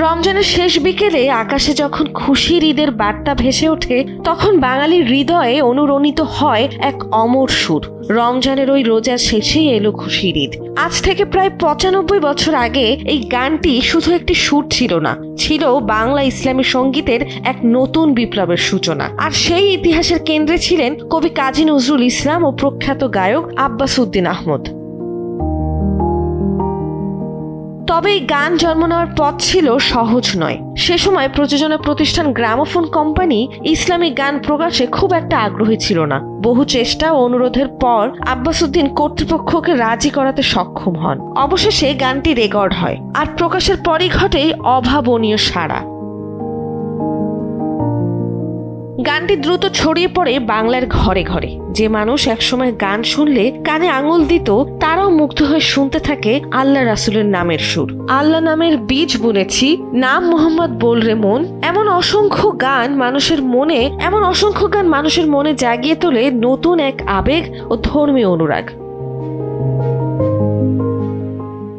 রমজানের শেষ বিকেলে আকাশে যখন খুশির ঈদের বার্তা ভেসে ওঠে, তখন বাঙালির হৃদয়ে অনুরণিত হয় এক অমর সুর। রমজানের ওই রোজার শেষেই এলো খুশির ঈদ। আজ থেকে প্রায় 95 বছর আগে এই গানটি শুধু একটি সুর ছিল না, ছিল বাংলা ইসলামী সঙ্গীতের এক নতুন বিপ্লবের সূচনা। আর সেই ইতিহাসের কেন্দ্রে ছিলেন কবি কাজী নজরুল ইসলাম ও প্রখ্যাত গায়ক আব্বাস উদ্দিন আহমদ। তবে এই গান জন্ম নেওয়ার পথ ছিল সহজ নয়। সে সময় প্রযোজনা প্রতিষ্ঠান গ্রামোফোন কোম্পানি ইসলামিক গান প্রকাশে খুব একটা আগ্রহী ছিল না। বহু চেষ্টা ও অনুরোধের পর আব্বাস উদ্দিন কর্তৃপক্ষকে রাজি করাতে সক্ষম হন। অবশেষে গানটি রেকর্ড হয়, আর প্রকাশের পরই ঘটে অভাবনীয় সাড়া। গানটি দ্রুত ছড়িয়ে পড়ে বাংলার ঘরে ঘরে। যে মানুষ একসময় গান শুনলে কানে আঙুল দিত, তারাও মুগ্ধ হয়ে শুনতে থাকে আল্লাহ রাসূলের নামের সুর। আল্লাহ নামের বীজ বুনেছি, নাম মোহাম্মদ বল রে মন। এমন অসংখ্য গান মানুষের মনে জাগিয়ে তোলে নতুন এক আবেগ ও ধর্মীয় অনুরাগ।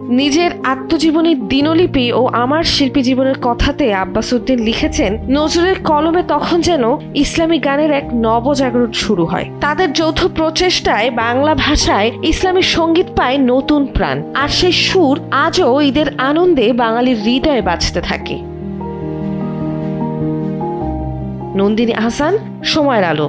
নিজের আত্মজীবনী দিনলিপি ও আমার শিল্পী জীবনের কথাতে আব্বাস উদ্দিন লিখেছেন, নজরুলের কলমে তখন যেন ইসলামী গানের এক নবজাগরণ শুরু হয়। তাদের যৌথ প্রচেষ্টায় বাংলা ভাষায় ইসলামী সঙ্গীত পায় নতুন প্রাণ, আর সেই সুর আজও ঈদের আনন্দে বাঙালির হৃদয়ে বাজতে থাকে। নন্দিনী আহসান, সময়ের আলো।